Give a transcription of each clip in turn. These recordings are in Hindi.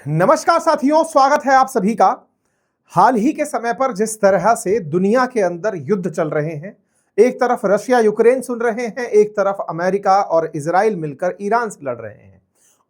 नमस्कार साथियों, स्वागत है आप सभी का। हाल ही के समय पर जिस तरह से दुनिया के अंदर युद्ध चल रहे हैं, एक तरफ रशिया यूक्रेन सुन रहे हैं, एक तरफ अमेरिका और इजराइल मिलकर ईरान से लड़ रहे हैं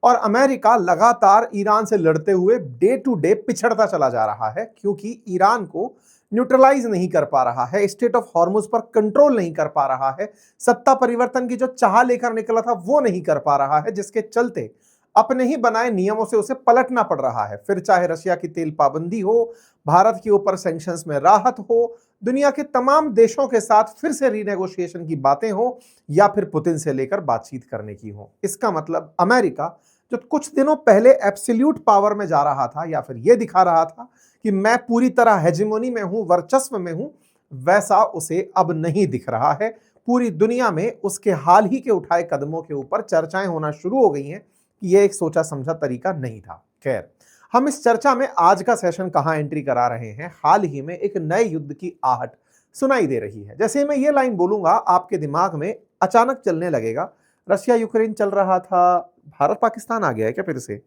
और अमेरिका लगातार ईरान से लड़ते हुए डे टू डे पिछड़ता चला जा रहा है क्योंकि ईरान को न्यूट्रलाइज नहीं कर पा रहा है, स्टेट ऑफ हॉर्मुज पर कंट्रोल नहीं कर पा रहा है, सत्ता परिवर्तन की जो चाह लेकर निकला था वो नहीं कर पा रहा है, जिसके चलते अपने ही बनाए नियमों से उसे पलटना पड़ रहा है। फिर चाहे रशिया की तेल पाबंदी हो, भारत के ऊपर सैंक्शंस में राहत हो, दुनिया के तमाम देशों के साथ फिर से रीनेगोशिएशन की बातें हो या फिर पुतिन से लेकर बातचीत करने की हो। इसका मतलब अमेरिका जो कुछ दिनों पहले एब्सोल्यूट पावर में जा रहा था या फिर यह दिखा रहा था कि मैं पूरी तरह हेजेमोनी में हूं, वर्चस्व में हूं, वैसा उसे अब नहीं दिख रहा है। पूरी दुनिया में उसके हाल ही के उठाए कदमों के ऊपर चर्चाएं होना शुरू हो गई हैं कि यह एक सोचा समझा तरीका नहीं था। खैर, हम इस चर्चा में आज का सेशन कहां एंट्री करा रहे हैं, हाल ही में एक नए युद्ध की आहट सुनाई दे रही है। जैसे मैं ये लाइन बोलूंगा आपके दिमाग में अचानक चलने लगेगा, रशिया यूक्रेन चल रहा था, भारत पाकिस्तान आ गया है क्या फिर से,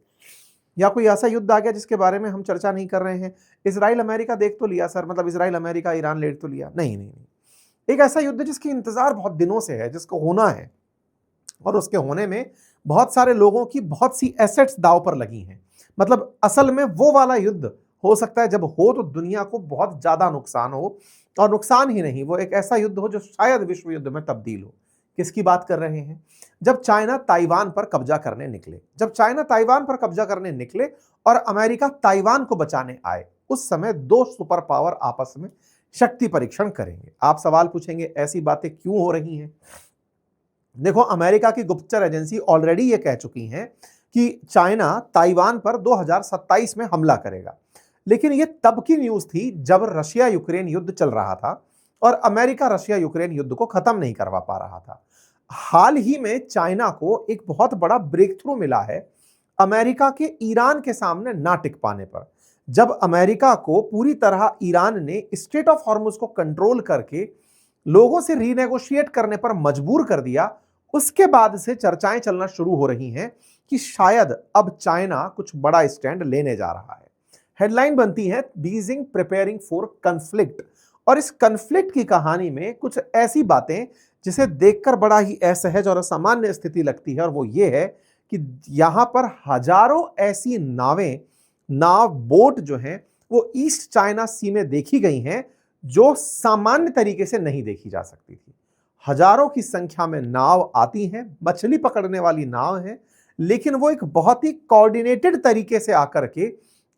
या कोई ऐसा युद्ध आ गया जिसके बारे में हम चर्चा नहीं कर रहे हैं। इजराइल अमेरिका देख तो लिया सर, मतलब इजराइल अमेरिका ईरान लेट तो लिया, नहीं नहीं नहीं। एक ऐसा युद्ध जिसकी इंतजार बहुत दिनों से है, जिसको होना है और उसके होने में बहुत सारे लोगों की बहुत सी एसेट्स दांव पर लगी हैं। मतलब असल में वो वाला युद्ध हो सकता है जब हो तो दुनिया को बहुत ज्यादा नुकसान हो, और नुकसान ही नहीं, वो एक ऐसा युद्ध हो जो शायद विश्व युद्ध में तब्दील हो। किसकी बात कर रहे हैं? जब चाइना ताइवान पर कब्जा करने निकले, जब चाइना ताइवान पर कब्जा करने निकले और अमेरिका ताइवान को बचाने आए, उस समय दो सुपर पावर आपस में शक्ति परीक्षण करेंगे। आप सवाल पूछेंगे ऐसी बातें क्यों हो रही हैं? देखो, अमेरिका की गुप्तचर एजेंसी ऑलरेडी ये कह चुकी हैं कि चाइना ताइवान पर 2027 में हमला करेगा, लेकिन ये तब की न्यूज थी जब रशिया यूक्रेन युद्ध चल रहा था और अमेरिका रशिया यूक्रेन युद्ध को खत्म नहीं करवा पा रहा था। हाल ही में चाइना को एक बहुत बड़ा ब्रेक थ्रू मिला है अमेरिका के ईरान के सामने ना टिक पाने पर। जब अमेरिका को पूरी तरह ईरान ने स्टेट ऑफ हॉर्मुज को कंट्रोल करके लोगों से रीनेगोशिएट करने पर मजबूर कर दिया, उसके बाद से चर्चाएं चलना शुरू हो रही हैं कि शायद अब चाइना कुछ बड़ा स्टैंड लेने जा रहा है। हेडलाइन बनती है बीजिंग प्रिपेयरिंग फॉर कन्फ्लिक्ट, और इस कन्फ्लिक्ट की कहानी में कुछ ऐसी बातें जिसे देखकर बड़ा ही असहज और असामान्य स्थिति लगती है, और वो ये है कि यहां पर हजारों ऐसी नाव बोट जो हैं वो ईस्ट चाइना सी में देखी गई हैं जो सामान्य तरीके से नहीं देखी जा सकती थी। हजारों की संख्या में नाव आती हैं, मछली पकड़ने वाली नाव है, लेकिन वो एक बहुत ही कोऑर्डिनेटेड तरीके से आकर के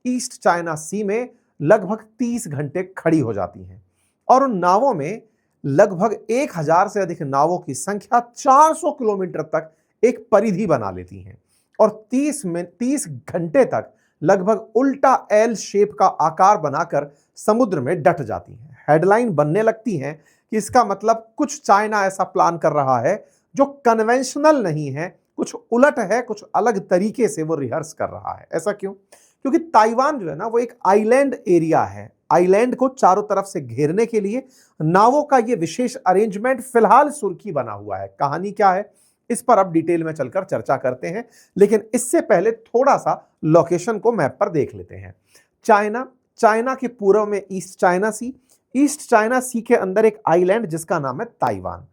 ईस्ट चाइना सी में लगभग 30 घंटे खड़ी हो जाती हैं, और उन नावों में लगभग 1000 से अधिक नावों की संख्या 400 किलोमीटर तक एक परिधि बना लेती हैं और 30 घंटे तक लगभग उल्टा एल शेप का आकार बनाकर समुद्र में डट जाती हैं। हेडलाइन बनने लगती हैं कि इसका मतलब कुछ चाइना ऐसा प्लान कर रहा है जो कन्वेंशनल नहीं है, कुछ उलट है, कुछ अलग तरीके से वो रिहर्स कर रहा है। ऐसा क्यों? क्योंकि ताइवान जो है ना वो एक आइलैंड एरिया है। आइलैंड को चारों तरफ से घेरने के लिए नावों का ये विशेष अरेंजमेंट फिलहाल सुर्खी बना हुआ है। कहानी क्या है इस पर अब डिटेल में चलकर चर्चा करते हैं, लेकिन इससे पहले थोड़ा सा लोकेशन को मैप पर देख लेते हैं। चाइना के पूर्व में ईस्ट चाइना सी, ईस्ट चाइना सी के अंदर एक आइलैंड जिसका नाम है ताइवान।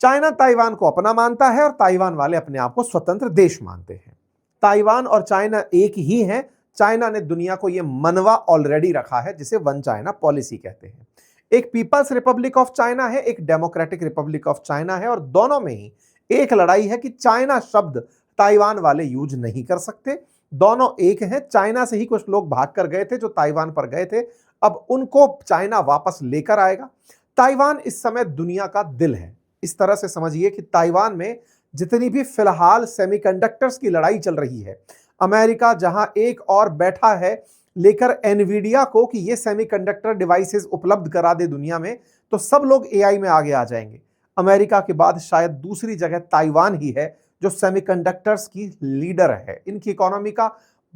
चाइना ताइवान को अपना मानता है और ताइवान वाले अपने आप को स्वतंत्र देश मानते हैं। ताइवान और चाइना एक ही है। चाइना ने दुनिया को यह मनवा ऑलरेडी रखा है जिसे वन चाइना पॉलिसी कहते हैं। एक पीपल्स रिपब्लिक ऑफ चाइना है, एक डेमोक्रेटिक रिपब्लिक ऑफ चाइना है, और दोनों में ही एक लड़ाई है कि चाइना शब्द ताइवान वाले यूज नहीं कर सकते। दोनों एक हैं। चाइना से ही कुछ लोग भाग कर गए थे जो ताइवान पर गए थे, अब उनको चाइना वापस लेकर आएगा। ताइवान इस समय दुनिया का दिल है। इस तरह से समझिए कि ताइवान में जितनी भी फिलहाल सेमीकंडक्टर्स की लड़ाई चल रही है, अमेरिका जहां एक और बैठा है लेकर एनवीडिया को कि ये सेमीकंडक्टर डिवाइसेस उपलब्ध करा दे दुनिया में, तो सब लोग एआई में आगे आ जाएंगे। अमेरिका के बाद शायद दूसरी जगह ताइवान ही है जो सेमीकंडक्टर्स की लीडर है। इनकी इकोनॉमी का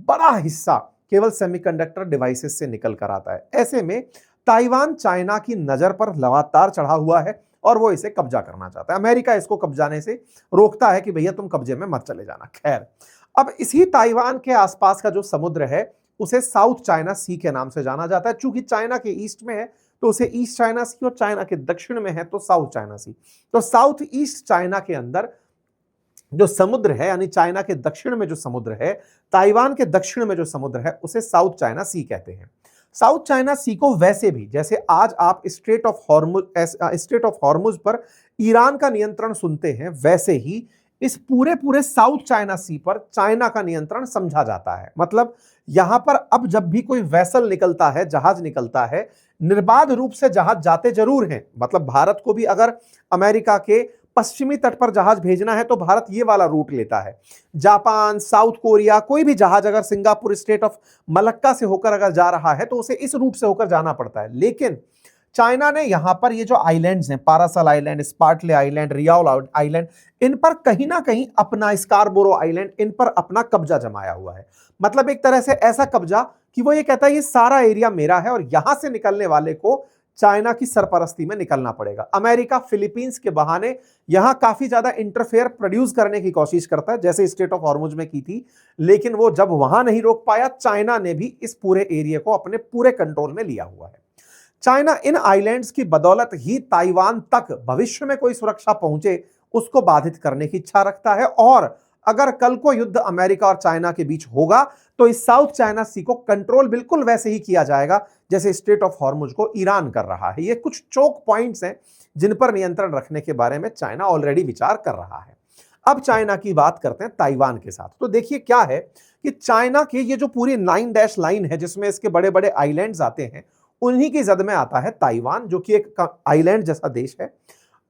बड़ा हिस्सा केवल सेमीकंडक्टर डिवाइसेस से निकल कर आता है। ऐसे में ताइवान चाइना की नजर पर लगातार चढ़ा हुआ है और वो इसे कब्जा करना चाहता है। अमेरिका इसको कब्जाने से रोकता है कि भैया तुम कब्जे में मत चले जाना। खैर, अब इसी ताइवान के आसपास का जो समुद्र है उसे साउथ चाइना सी के नाम से जाना जाता है। चूंकि चाइना के ईस्ट में है तो उसे ईस्ट चाइना सी, और चाइना के दक्षिण में है तो साउथ चाइना सी। तो साउथ ईस्ट चाइना के अंदर जो समुद्र है, यानी चाइना के दक्षिण में जो समुद्र है, ताइवान के दक्षिण में जो समुद्र है, उसे साउथ चाइना सी कहते हैं। साउथ चाइना सी को वैसे भी, जैसे आज आप स्ट्रेट ऑफ हॉर्मुज पर ईरान का नियंत्रण सुनते हैं, वैसे ही इस पूरे साउथ चाइना सी पर चाइना का नियंत्रण समझा जाता है। मतलब यहां पर अब जब भी कोई वेसल निकलता है, जहाज निकलता है, निर्बाध रूप से जहाज जाते जरूर हैं। मतलब भारत को भी अगर अमेरिका के पश्चिमी तट पर जहाज भेजना है तो भारत ये वाला रूट लेता है। जापान, साउथ कोरिया, कोई भी जहाज अगर सिंगापुर स्टेट ऑफ मलक्का से होकर अगर जा रहा है तो उसे इस रूट से होकर जाना पड़ता है। लेकिन चाइना ने यहां पर ये जो आइलैंड्स हैं, पारासल आइलैंड, स्पार्टले आइलैंड, रियाओल आइलैंड, इन पर कहीं ना कहीं अपना, स्कारबोरो आइलैंड, इन पर अपना कब्जा जमाया हुआ है। मतलब एक तरह से ऐसा कब्जा कि वो ये कहता है ये सारा एरिया मेरा है और यहां से निकलने वाले को चाइना की सरपरस्ती में निकलना पड़ेगा। अमेरिका फिलीपींस के बहाने यहां काफी ज्यादा इंटरफेयर प्रोड्यूस करने की कोशिश करता है, जैसे स्टेट ऑफ हॉर्मुज में की थी, लेकिन वो जब वहां नहीं रोक पाया, चाइना ने भी इस पूरे एरिया को अपने पूरे कंट्रोल में लिया हुआ है। चाइना इन आइलैंड्स की बदौलत ही ताइवान तक भविष्य में कोई सुरक्षा पहुंचे उसको बाधित करने की इच्छा रखता है, और अगर कल को युद्ध अमेरिका और चाइना के बीच होगा तो इस साउथ चाइना सी को कंट्रोल बिल्कुल वैसे ही किया जाएगा जैसे स्टेट ऑफ हॉर्मुज को ईरान कर रहा है। ये कुछ चोक पॉइंट्स हैं जिन पर नियंत्रण रखने के बारे में चाइना ऑलरेडी विचार कर रहा है। अब चाइना की बात करते हैं ताइवान के साथ। तो देखिए क्या है कि चाइना की ये जो पूरी 9 डैश लाइन है जिसमें इसके बड़े बड़े आइलैंड्स आते हैं, उन्हीं की जद में आता है ताइवान, जो कि एक आइलैंड जैसा देश है।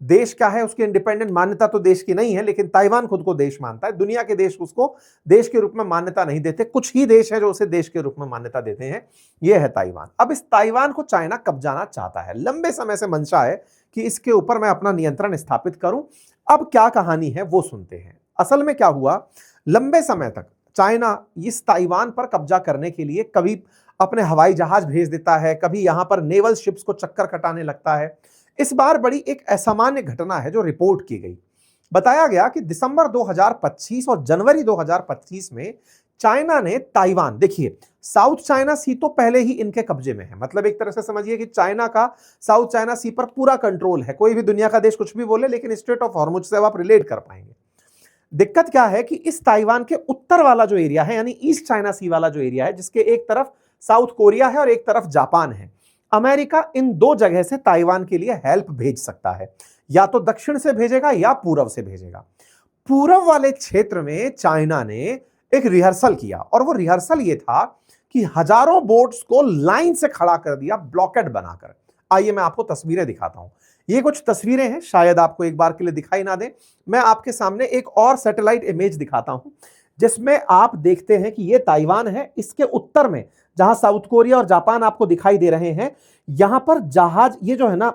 देश क्या है, उसकी इंडिपेंडेंट मान्यता तो देश की नहीं है, लेकिन ताइवान खुद को देश मानता है। दुनिया के देश उसको देश के रूप में मान्यता नहीं देते, कुछ ही देश है जो उसे देश के रूप में मान्यता देते हैं। यह है ताइवान। अब इस ताइवान को चाइना कब्जाना चाहता है, लंबे समय से मंशा है कि इसके ऊपर मैं अपना नियंत्रण स्थापित करूं। अब क्या कहानी है वो सुनते हैं। असल में क्या हुआ, लंबे समय तक चाइना इस ताइवान पर कब्जा करने के लिए कभी अपने हवाई जहाज भेज देता है, कभी यहां पर नेवल शिप्स को चक्कर कटाने लगता है। इस बार बड़ी एक असामान्य घटना है जो रिपोर्ट की गई। बताया गया कि दिसंबर 2025 और जनवरी 2025 में चाइना ने ताइवान, देखिए साउथ चाइना सी तो पहले ही इनके कब्जे में है। मतलब एक तरह से समझिए कि चाइना का साउथ चाइना सी पर पूरा कंट्रोल है। कोई भी दुनिया का देश कुछ भी बोले, लेकिन स्ट्रेट ऑफ हॉर्मुज से आप रिलेट कर पाएंगे। दिक्कत क्या है कि इस ताइवान के उत्तर वाला जो एरिया है, यानी ईस्ट चाइना सी वाला जो एरिया है, जिसके एक तरफ साउथ कोरिया है और एक तरफ जापान है, अमेरिका इन दो जगह से ताइवान के लिए हेल्प भेज सकता है। या तो दक्षिण से भेजेगा या पूर्व से भेजेगा। पूर्व वाले क्षेत्र में चाइना ने एक रिहर्सल किया, और वो रिहर्सल ये था कि हजारों बोट्स को लाइन से खड़ा कर दिया, ब्लॉकेड बनाकर। आइए मैं आपको तस्वीरें दिखाता हूं। ये कुछ तस्वीरें हैं, शायद आपको एक बार के लिए दिखाई ना दे। मैं आपके सामने एक और सैटेलाइट इमेज दिखाता हूं जिसमें आप देखते हैं कि ये ताइवान है। इसके उत्तर में जहां साउथ कोरिया और जापान आपको दिखाई दे रहे हैं, यहां पर जहाज, ये जो है ना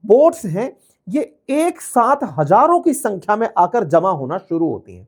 बोट्स हैं, ये एक साथ हजारों की संख्या में आकर जमा होना शुरू होती हैं।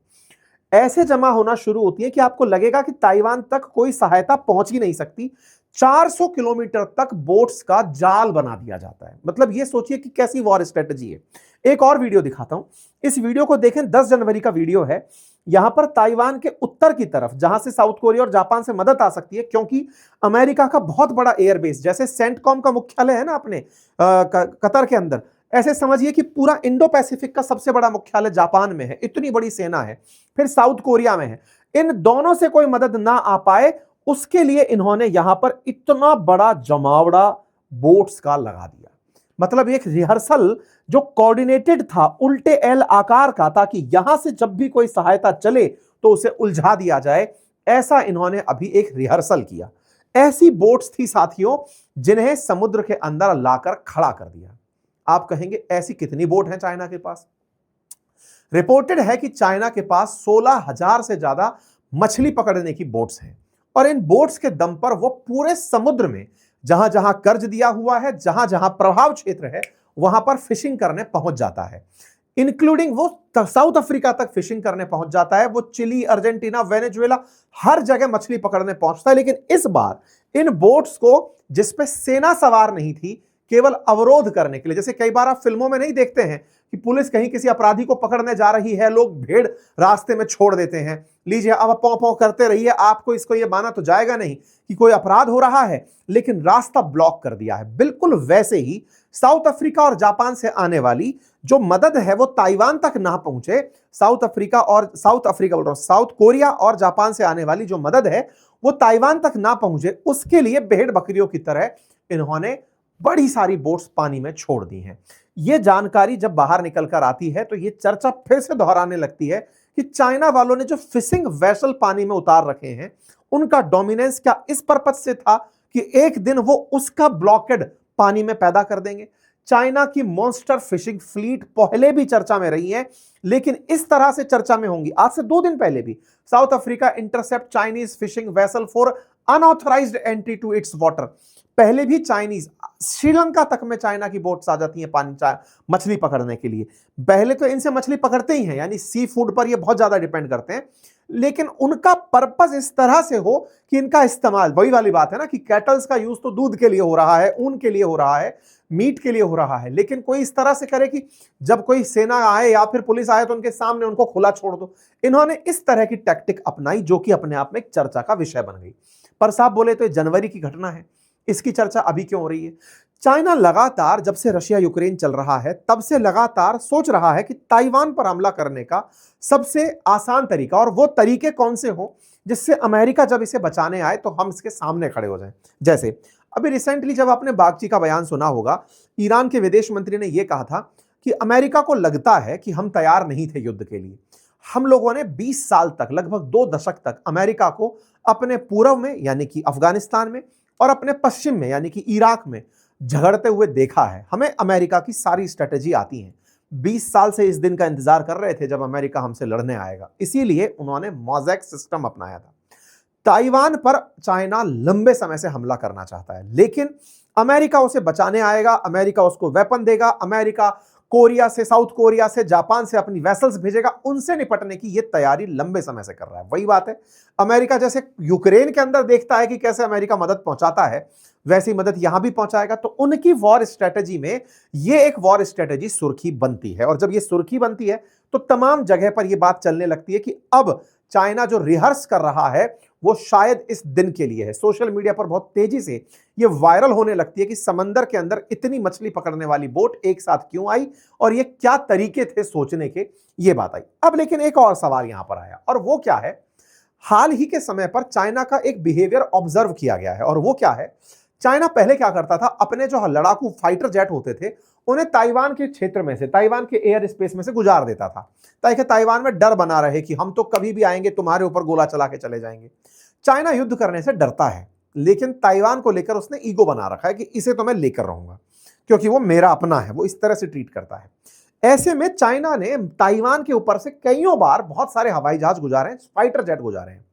ऐसे जमा होना शुरू होती है कि आपको लगेगा कि ताइवान तक कोई सहायता पहुंच ही नहीं सकती। 400 किलोमीटर तक बोट्स का जाल बना दिया जाता है। मतलब ये सोचिए कि कैसी वॉर स्ट्रेटजी है। एक और वीडियो दिखाता हूं, इस वीडियो को देखें, 10 जनवरी का वीडियो है। यहां पर ताइवान के उत्तर की तरफ, जहां से साउथ कोरिया और जापान से मदद आ सकती है, क्योंकि अमेरिका का बहुत बड़ा एयरबेस, जैसे सेंटकॉम का मुख्यालय है ना अपने कतर के अंदर, ऐसे समझिए कि पूरा इंडो पैसिफिक का सबसे बड़ा मुख्यालय जापान में है। इतनी बड़ी सेना है। फिर साउथ कोरिया में है। इन दोनों से कोई मदद ना आ पाए, उसके लिए इन्होंने यहां पर इतना बड़ा जमावड़ा बोट्स का लगा दिया। मतलब एक रिहर्सल जो कोऑर्डिनेटेड था, उल्टे एल आकार का, ताकि यहां से जब भी कोई सहायता चले तो उसे उलझा दिया जाए। ऐसा इन्होंने अभी एक रिहर्सल किया। ऐसी बोट्स थी साथियों जिन्हें समुद्र के अंदर लाकर खड़ा कर दिया। आप कहेंगे ऐसी कितनी बोट हैं चाइना के पास? रिपोर्टेड है कि चाइना के पास 16,000 से ज्यादा मछली पकड़ने की बोट्स हैं, और इन बोट्स के दम पर वो पूरे समुद्र में जहां जहां कर्ज दिया हुआ है, जहां जहां प्रभाव क्षेत्र है, वहां पर फिशिंग करने पहुंच जाता है। इंक्लूडिंग वो साउथ अफ्रीका तक फिशिंग करने पहुंच जाता है। वो चिली, अर्जेंटीना, वेनेजुएला, हर जगह मछली पकड़ने पहुंचता है। लेकिन इस बार इन बोट्स को, जिसपे सेना सवार नहीं थी, केवल अवरोध करने के लिए। जैसे कई बार आप फिल्मों में नहीं देखते हैं कि पुलिस कहीं किसी अपराधी को पकड़ने जा रही है, लोग भीड़ रास्ते में छोड़ देते हैं, लीजिए अब पौ पौ करते रहिए, आपको इसको ये माना तो जाएगा नहीं कि कोई अपराध हो रहा है, लेकिन रास्ता ब्लॉक कर दिया है। बिल्कुल वैसे ही साउथ अफ्रीका और जापान से आने वाली जो मदद है वो ताइवान तक ना पहुंचे। साउथ कोरिया और जापान से आने वाली जो मदद है वो ताइवान तक ना पहुंचे, उसके लिए भेड़ बकरियों की तरह इन्होंने बड़ी सारी बोट्स पानी में छोड़ दी हैं। यह जानकारी जब बाहर निकल कर आती है तो यह चर्चा फिर से दोहराने लगती है कि चाइना वालों ने जो फिशिंग वेसल पानी में उतार रखे हैं उनका डोमिनेंस क्या इस पर्पज से था कि एक दिन वो उसका ब्लॉकेड पानी में पैदा कर देंगे। चाइना की मॉन्स्टर फिशिंग फ्लीट पहले भी चर्चा में रही है, लेकिन इस तरह से चर्चा में होंगी। आज से 2 दिन पहले भी South Africa intercept Chinese fishing vessel for unauthorised entry to its water. पहले भी चाइनीज श्रीलंका तक में चाइना की बोट्स आ जाती हैं पानी मछली पकड़ने के लिए। पहले तो इनसे मछली पकड़ते ही हैं, यानी सी फूड पर ये बहुत ज्यादा डिपेंड करते हैं, लेकिन उनका पर्पस इस तरह से हो कि इनका इस्तेमाल, वही वाली बात है ना कि कैटल्स का यूज तो दूध के लिए हो रहा है, ऊन के लिए हो रहा है, मीट के लिए हो रहा है, लेकिन कोई इस तरह से करे कि जब कोई सेना आए या फिर पुलिस आए तो उनके सामने उनको खुला छोड़ दो। इन्होंने इस तरह की टैक्टिक अपनाई जो कि अपने आप में एक चर्चा का विषय बन गई। पर साहब बोले तो ये जनवरी की घटना है, इसकी चर्चा अभी क्यों हो रही है? चाइना लगातार जब से रशिया यूक्रेन चल रहा है तब से लगातार सोच रहा है कि ताइवान पर हमला करने का सबसे आसान तरीका और वो तरीके कौन से हो जिससे अमेरिका जब इसे बचाने आए तो हम इसके सामने खड़े हो जाएं। जैसे अभी रिसेंटली जब आपने बागची का बयान सुना होगा, ईरान के विदेश मंत्री ने यह कहा था कि अमेरिका को लगता है कि हम तैयार नहीं थे युद्ध के लिए। हम लोगों ने 20 साल तक, लगभग 2 दशक तक अमेरिका को अपने पूर्व में यानी कि अफगानिस्तान में और अपने पश्चिम में यानी कि इराक में झगड़ते हुए देखा है। हमें अमेरिका की सारी स्ट्रेटेजी आती है। 20 साल से इस दिन का इंतजार कर रहे थे जब अमेरिका हमसे लड़ने आएगा, इसीलिए उन्होंने मोज़ेक सिस्टम अपनाया था। ताइवान पर चाइना लंबे समय से हमला करना चाहता है, लेकिन अमेरिका उसे बचाने आएगा, अमेरिका उसको वेपन देगा, अमेरिका कोरिया से, साउथ कोरिया से, जापान से अपनी वेसल्स भेजेगा, उनसे निपटने की यह तैयारी लंबे समय से कर रहा है। वही बात है, अमेरिका जैसे यूक्रेन के अंदर देखता है कि कैसे अमेरिका मदद पहुंचाता है, वैसी मदद यहां भी पहुंचाएगा। तो उनकी वॉर स्ट्रेटेजी में यह एक वॉर स्ट्रेटेजी सुर्खी बनती है, और जब यह सुर्खी बनती है तो तमाम जगह पर यह बात चलने लगती है कि अब चाइना जो रिहर्स कर रहा है वो शायद इस दिन के लिए है। सोशल मीडिया पर बहुत तेजी से ये वायरल होने लगती है कि समंदर के अंदर इतनी मछली पकड़ने वाली बोट एक साथ क्यों आई और ये क्या तरीके थे सोचने के, ये बात आई। अब लेकिन एक और सवाल यहां पर आया, और वो क्या है, हाल ही के समय पर चाइना का एक बिहेवियर ऑब्जर्व किया गया है, और वो क्या है, चाइना पहले क्या करता था, अपने जो लड़ाकू फाइटर जेट होते थे उन्हें ताइवान के क्षेत्र में से, ताइवान के एयर स्पेस में से गुजार देता था, ताकि ताइवान में डर बना रहे कि हम तो कभी भी आएंगे तुम्हारे ऊपर गोला चला के चले जाएंगे। चाइना युद्ध करने से डरता है, लेकिन ताइवान को लेकर उसने ईगो बना रखा है कि इसे तो मैं लेकर रहूंगा क्योंकि वो मेरा अपना है, वो इस तरह से ट्रीट करता है। ऐसे में चाइना ने ताइवान के ऊपर से कईयों बार बहुत सारे हवाई जहाज गुजारे, फाइटर जेट गुजारे हैं।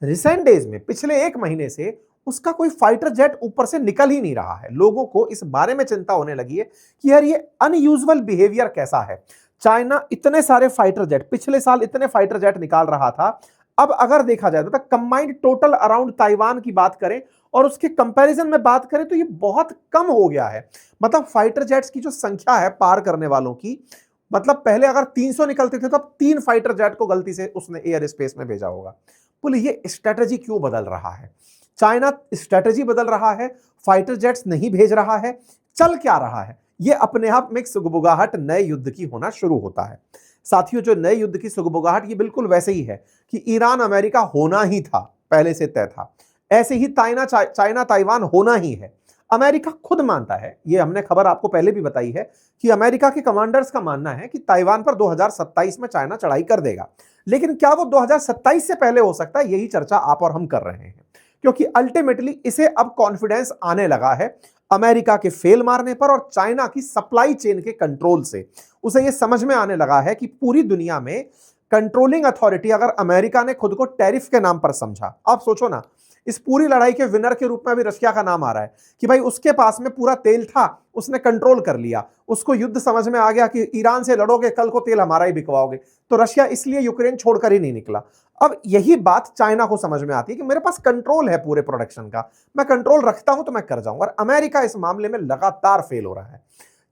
रिसेंट डेज में, पिछले 1 महीने से उसका कोई फाइटर जेट ऊपर से निकल ही नहीं रहा है। लोगों को इस बारे में चिंता होने लगी है कि यार ये अनयूजुअल बिहेवियर कैसा है। चाइना इतने सारे फाइटर जेट, पिछले साल इतने फाइटर जेट निकाल रहा था, अब अगर देखा जाए तो कंबाइंड टोटल अराउंड ताइवान की बात करें और उसके कंपैरिजन में बात करें तो ये बहुत कम हो गया है। मतलब फाइटर जेट्स की जो संख्या है पार करने वालों की, मतलब पहले अगर 300 निकलते थे तो अब 3 फाइटर जेट को गलती से उसने एयर स्पेस में भेजा होगा। बोले ये स्ट्रेटेजी क्यों बदल रहा है? चाइना स्ट्रेटेजी बदल रहा है, फाइटर जेट्स नहीं भेज रहा है, चल क्या रहा है? ये अपने आप में एक सुगबुगाहट नए युद्ध की होना शुरू होता है। साथियों, जो नए युद्ध की सुगबुगाहट ये बिल्कुल वैसे ही है कि ईरान अमेरिका होना ही था, पहले से तय था। ऐसे ही चाइना ताइवान होना ही है। अमेरिका खुद मानता है, ये हमने खबर आपको पहले भी बताई है कि अमेरिका के कमांडर्स का मानना है कि ताइवान पर 2027 में चाइना चढ़ाई कर देगा। लेकिन क्या वो 2027 से पहले हो सकता है? यही चर्चा आप और हम कर रहे हैं, क्योंकि अल्टीमेटली इसे अब कॉन्फिडेंस आने लगा है अमेरिका के फेल मारने पर और चाइना की सप्लाई चेन के कंट्रोल से। उसे यह समझ में आने लगा है कि पूरी दुनिया में कंट्रोलिंग अथॉरिटी अगर अमेरिका ने खुद को टैरिफ के नाम पर समझा, आप सोचो ना, इस पूरी लड़ाई के विनर के रूप में अभी रशिया का नाम आ रहा है कि भाई उसके पास में पूरा तेल था, उसने कंट्रोल कर लिया, उसको युद्ध समझ में आ गया कि ईरान से लड़ोगे कल को तेल हमारा ही बिकवाओगे, तो रशिया इसलिए यूक्रेन छोड़कर ही नहीं निकला। अब यही बात चाइना को समझ में आती है कि मेरे पास कंट्रोल है पूरे प्रोडक्शन का, मैं कंट्रोल रखता हूं तो मैं कर जाऊंगा। और अमेरिका इस मामले में लगातार फेल हो रहा है।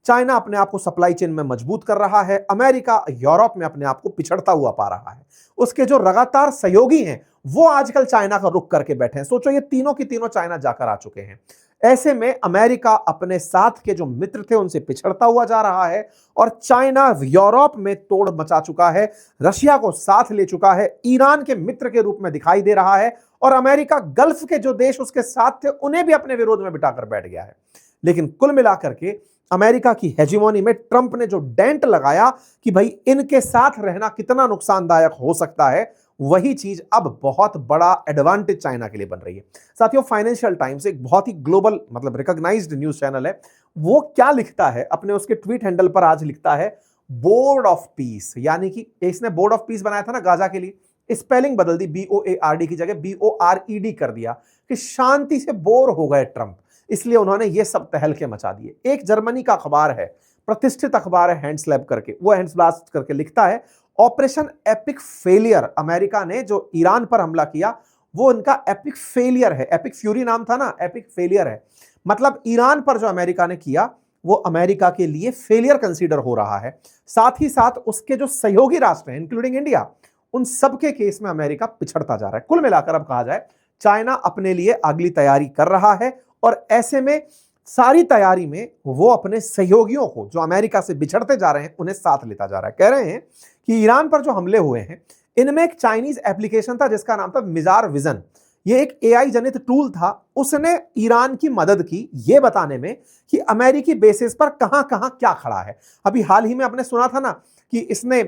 चाइना अपने आप को सप्लाई चेन में मजबूत कर रहा है, अमेरिका यूरोप में अपने आप को पिछड़ता हुआ पा रहा है। उसके जो लगातार सहयोगी हैं वो आजकल चाइना का रुख करके बैठे हैं। सोचो ये तीनों की तीनों चाइना जाकर आ चुके हैं। ऐसे में अमेरिका अपने साथ के जो मित्र थे उनसे पिछड़ता हुआ जा रहा है और चाइना यूरोप में तोड़ मचा चुका है, रशिया को साथ ले चुका है, ईरान के मित्र के रूप में दिखाई दे रहा है और अमेरिका गल्फ के जो देश उसके साथ थे उन्हें भी अपने विरोध में बिठाकर बैठ गया है। लेकिन कुल मिलाकर के अमेरिका की हेजिमोनी में ट्रंप ने जो डेंट लगाया कि भाई इनके साथ रहना कितना नुकसानदायक हो सकता है, वही चीज अब बहुत बड़ा एडवांटेज चाइना के लिए बन रही है। साथियों, फाइनेंशियल टाइम्स एक बहुत ही ग्लोबल मतलब रिकॉग्नाइज्ड न्यूज चैनल है। वो क्या लिखता है अपने उसके ट्वीट हैंडल पर, आज लिखता है बोर्ड ऑफ पीस, यानी कि इसने बोर्ड ऑफ पीस बनाया था ना गाजा के लिए, स्पेलिंग बदल दी, BOARD की जगह BORED कर दिया कि शांति से बोर हो गए ट्रंप, इसलिए उन्होंने ये सब तहलके मचा दिए। एक जर्मनी का अखबार है, प्रतिष्ठित अखबार है हैंड्सलैब करके, वो हैंड्सब्लास्ट करके लिखता है ऑपरेशन एपिक फेलियर, अमेरिका ने जो ईरान पर हमला किया वो उनका एपिक फेलियर है। एपिक फ्यूरी नाम था ना, एपिक फेलियर है, मतलब ईरान पर जो अमेरिका ने किया वो अमेरिका के लिए फेलियर कंसीडर हो रहा है। साथ ही साथ उसके जो सहयोगी राष्ट्र हैं इंक्लूडिंग इंडिया, उन सबके केस में अमेरिका पिछड़ता जा रहा है। कुल मिलाकर अब कहा जाए चाइना अपने लिए अगली तैयारी कर रहा है और ऐसे में सारी तैयारी में वो अपने सहयोगियों को जो अमेरिका से बिछड़ते जा रहे हैं उन्हें साथ लेता जा रहा है। कह रहे हैं कि ईरान पर जो हमले हुए हैं इनमें एक चाइनीज एप्लीकेशन था जिसका नाम था मिजार विजन। ये एक AI जनित टूल था, उसने ईरान की मदद की ये बताने में कि अमेरिकी बेसिस पर कहां कहां क्या खड़ा है। अभी हाल ही में आपने सुना था ना कि इसने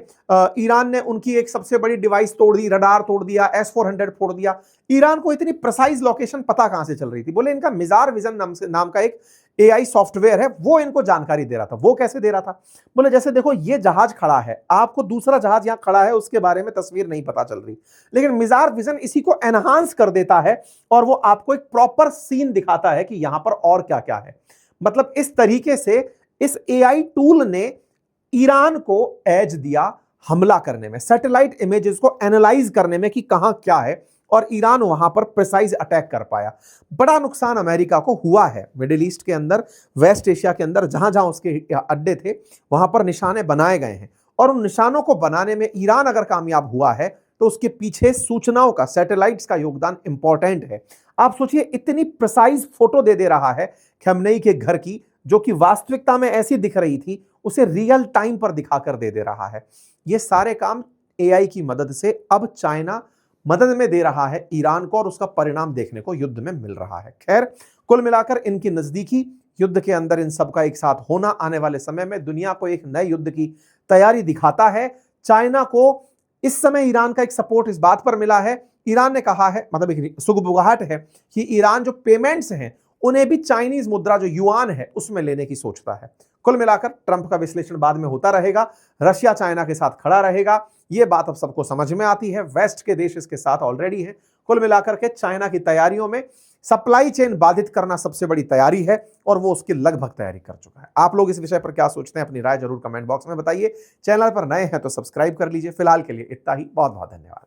ईरान ने उनकी एक सबसे बड़ी डिवाइस तोड़ दी, रडार तोड़ दिया, S-400 फोड़ दिया। ईरान को इतनी प्रिसाइज लोकेशन पता कहां से चल रही थी? बोले इनका मिजार विजन नाम का एक AI सॉफ्टवेयर है, वो इनको जानकारी दे रहा था। वो कैसे दे रहा था? बोले जैसे देखो ये जहाज खड़ा है, आपको दूसरा जहाज यहां खड़ा है उसके बारे में तस्वीर नहीं पता चल रही, लेकिन मिजार विजन इसी को एनहांस कर देता है और वो आपको एक प्रॉपर सीन दिखाता है कि यहां पर और क्या क्या है। मतलब इस तरीके से इस AI टूल ने ईरान को एज दिया हमला करने में, सैटेलाइट इमेजेस को एनालाइज करने में कि कहां क्या है, और ईरान वहां पर प्रिसाइज अटैक कर पाया। बड़ा नुकसान अमेरिका को हुआ है मिडिल ईस्ट के अंदर, वेस्ट एशिया के अंदर, जहां जहां उसके अड्डे थे वहां पर निशाने बनाए गए हैं और उन निशानों को बनाने में ईरान अगर कामयाब हुआ है तो उसके पीछे सूचनाओं का, सैटेलाइट्स का योगदान इंपॉर्टेंट है। आप सोचिए इतनी प्रिसाइज फोटो दे रहा है खमेनी के घर की, जो कि वास्तविकता में ऐसी दिख रही थी, उसे रियल टाइम पर दिखाकर दे रहा है। ये सारे काम AI की मदद से अब चाइना मदद में दे रहा है ईरान को और उसका परिणाम देखने को युद्ध में मिल रहा है। खैर, कुल मिलाकर इनकी नजदीकी युद्ध के अंदर इन सबका एक साथ होना आने वाले समय में दुनिया को एक नए युद्ध की तैयारी दिखाता है। चाइना को इस समय ईरान का एक सपोर्ट इस बात पर मिला है, ईरान ने कहा है, मतलब एक सुगबुगाहट है कि ईरान जो पेमेंट्स हैं उन्हें भी चाइनीज मुद्रा जो युआन है उसमें लेने की सोचता है। कुल मिलाकर ट्रंप का विश्लेषण बाद में होता रहेगा, रशिया चाइना के साथ खड़ा रहेगा, ये बात अब सबको समझ में आती है। वेस्ट के देश इसके साथ ऑलरेडी हैं। कुल मिलाकर के चाइना की तैयारियों में सप्लाई चेन बाधित करना सबसे बड़ी तैयारी है और वो उसकी लगभग तैयारी कर चुका है। आप लोग इस विषय पर क्या सोचते हैं? अपनी राय जरूर कमेंट बॉक्स में बताइए। चैनल पर नए हैं तो सब्सक्राइब कर लीजिए। फिलहाल के लिए इतना ही, बहुत बहुत धन्यवाद।